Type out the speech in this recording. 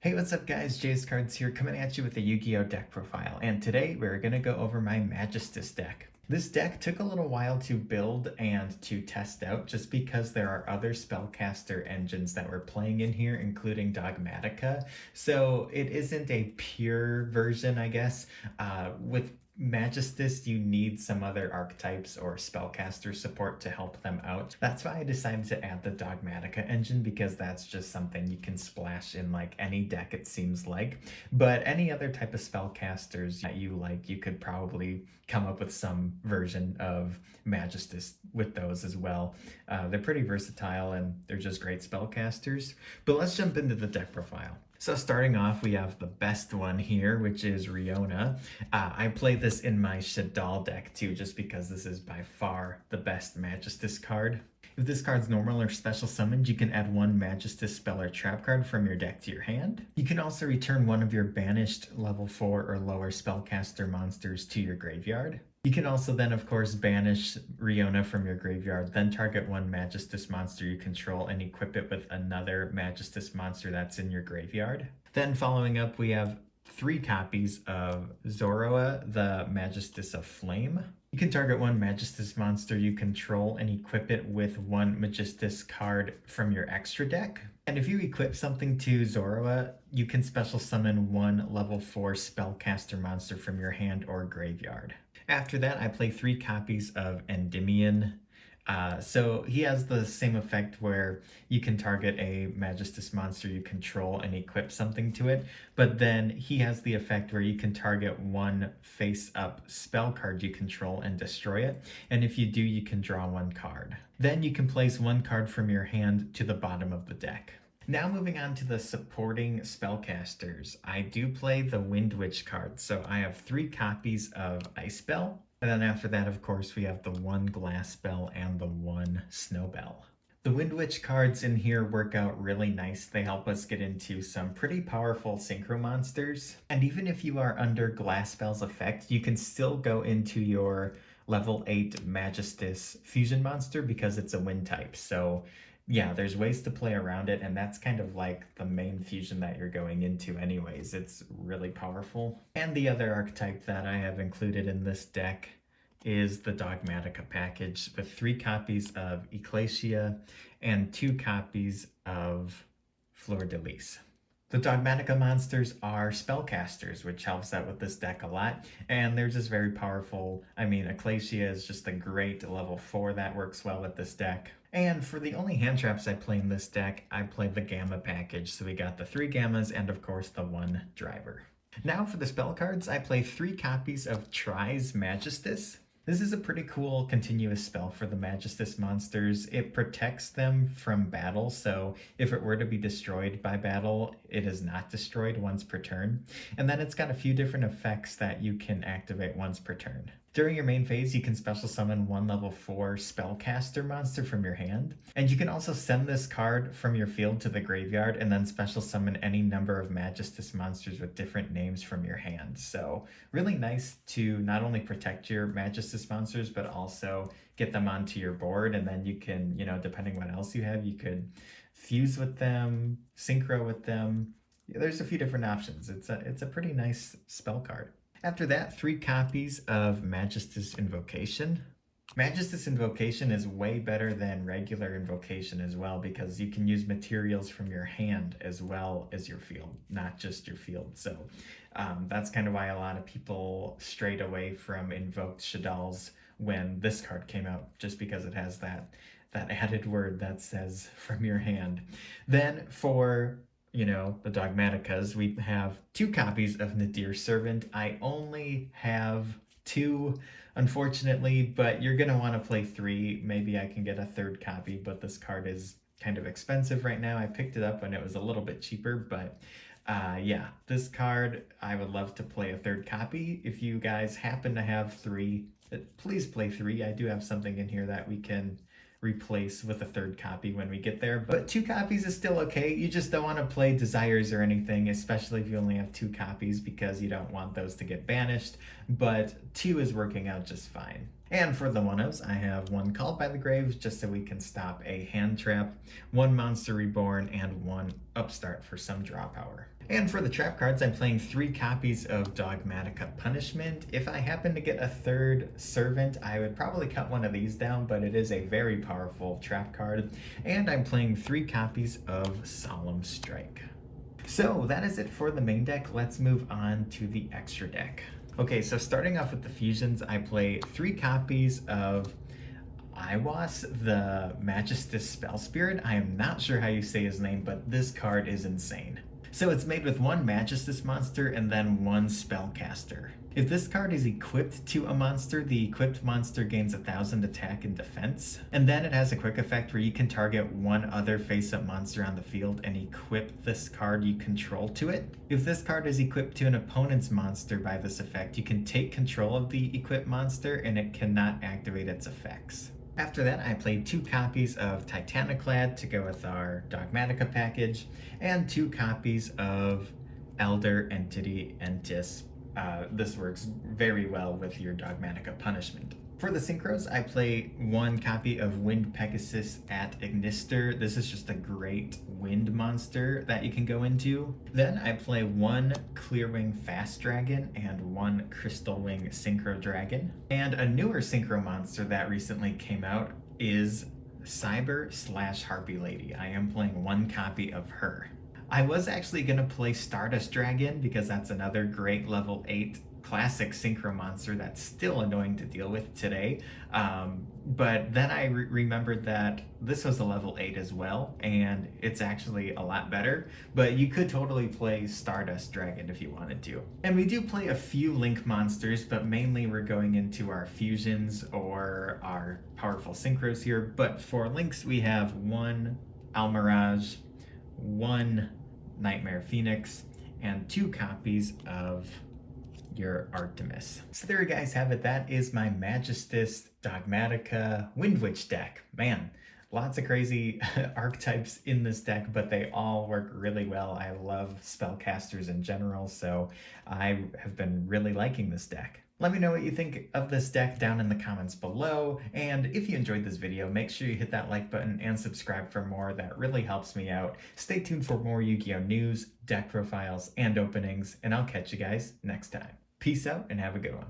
Hey, what's up guys? Jay's Cards here, coming at you with a Yu-Gi-Oh! Deck profile, and today we're going to go over my Magistus deck. This deck took a little while to build and to test out just because there are other spellcaster engines that we're playing in here, including Dogmatika, so it isn't a pure version, I guess. With Magistus, you need some other archetypes or spellcaster support to help them out. That's why I decided to add the Dogmatika engine, because that's just something you can splash in like any deck, it seems like. But any other type of spellcasters that you like, you could probably come up with some version of Magistus with those as well. They're pretty versatile and they're just great spellcasters. But let's jump into the deck profile. So starting off, we have the best one here, which is Riona. I play this in my Shadal deck too, just because this is by far the best Magistus card. If this card's normal or special summoned, you can add one Magistus spell or trap card from your deck to your hand. You can also return one of your banished level 4 or lower spellcaster monsters to your graveyard. You can also then, of course, banish Riona from your graveyard, then target one Magistus monster you control and equip it with another Magistus monster that's in your graveyard. Then following up, we have 3 copies of Zoroa, the Magistus of Flame. You can target one Magistus monster you control and equip it with one Magistus card from your extra deck. And if you equip something to Zoroa, you can special summon one level 4 spellcaster monster from your hand or graveyard. After that, I play 3 copies of Endymion. So he has the same effect where you can target a Magistus monster you control and equip something to it, but then he has the effect where you can target one face-up spell card you control and destroy it, and if you do, you can draw 1 card. Then you can place 1 card from your hand to the bottom of the deck. Now moving on to the supporting spellcasters, I do play the Wind Witch card, so I have 3 copies of Ice Bell, and then after that, of course, we have the 1 Glass Bell and the 1 Snow Bell. The Wind Witch cards in here work out really nice. They help us get into some pretty powerful synchro monsters, and even if you are under Glass Bell's effect, you can still go into your level 8 Magistus fusion monster because it's a wind type, so yeah, there's ways to play around it, and that's kind of like the main fusion that you're going into anyways. It's really powerful. And the other archetype that I have included in this deck is the Dogmatika package with 3 copies of Ecclesia and 2 copies of Fleur de Lis. The Dogmatika monsters are spellcasters, which helps out with this deck a lot, and they're just very powerful. I mean, Ecclesia is just a great level 4 that works well with this deck. And for the only hand traps I play in this deck, I play the Gamma package, so we got the 3 Gammas and of course the 1 Driver. Now for the spell cards, I play 3 copies of Try's Magistus. This is a pretty cool continuous spell for the Magistus monsters. It protects them from battle, so if it were to be destroyed by battle, it is not destroyed once per turn. And then it's got a few different effects that you can activate once per turn. During your main phase, you can special summon 1 level 4 spellcaster monster from your hand. And you can also send this card from your field to the graveyard and then special summon any number of Magistus monsters with different names from your hand. So really nice to not only protect your Magistus monsters, but also get them onto your board. And then you can, depending what else you have, you could fuse with them, synchro with them. There's a few different options. It's a pretty nice spell card. After that, 3 copies of Magistus Invocation. Magistus Invocation is way better than regular Invocation as well, because you can use materials from your hand as well as your field, not just your field. So that's kind of why a lot of people strayed away from Invoked Shadals when this card came out, just because it has that added word that says from your hand. Then for the Dogmatikas, we have 2 copies of Nadir Servant. I only have 2, unfortunately, but you're going to want to play 3. Maybe I can get a 3rd copy, but this card is kind of expensive right now. I picked it up when it was a little bit cheaper, but yeah, this card, I would love to play a 3rd copy. If you guys happen to have 3, please play 3. I do have something in here that we can replace with a 3rd copy when we get there, but 2 copies is still okay. You just don't want to play Desires or anything, especially if you only have 2 copies, because you don't want those to get banished, but 2 is working out just fine. And for the one-ofs, I have one Called by the Graves, just so we can stop a hand trap, one Monster Reborn, and one Upstart for some draw power. And for the trap cards, I'm playing 3 copies of Dogmatika Punishment. If I happen to get a third Servant, I would probably cut one of these down, but it is a very powerful trap card. And I'm playing 3 copies of Solemn Strike. So that is it for the main deck. Let's move on to the extra deck. Okay, so starting off with the fusions, I play 3 copies of Iwas, the Magistus Spell Spirit. I am not sure how you say his name, but this card is insane. So it's made with 1 Magistus monster and then 1 Spellcaster. If this card is equipped to a monster, the equipped monster gains 1000 attack and defense. And then it has a quick effect where you can target 1 other face-up monster on the field and equip this card you control to it. If this card is equipped to an opponent's monster by this effect, you can take control of the equipped monster and it cannot activate its effects. After that, I played 2 copies of Titaniclad to go with our Dogmatika package, and 2 copies of Elder Entity Entis. This works very well with your Dogmatika Punishment. For the synchros, I play 1 copy of Wind Pegasus at Ignister. This is just a great wind monster that you can go into. Then I play 1 Clearwing Fast Dragon and 1 Crystal Wing Synchro Dragon. And a newer synchro monster that recently came out is Cyber/Harpy Lady. I am playing 1 copy of her. I was actually going to play Stardust Dragon because that's another great level 8 classic synchro monster that's still annoying to deal with today. But then I remembered that this was a level 8 as well, and it's actually a lot better. But you could totally play Stardust Dragon if you wanted to. And we do play a few Link monsters, but mainly we're going into our fusions or our powerful synchros here. But for Links, we have 1 Almirage, 1 Nightmare Phoenix, and 2 copies of your Artemis. So there you guys have it. That is my Magistus Dogmatika Wind Witch deck. Man, lots of crazy archetypes in this deck, but they all work really well. I love spellcasters in general, so I have been really liking this deck. Let me know what you think of this deck down in the comments below, and if you enjoyed this video, make sure you hit that like button and subscribe for more. That really helps me out. Stay tuned for more Yu-Gi-Oh! News, deck profiles, and openings, and I'll catch you guys next time. Peace out and have a good one.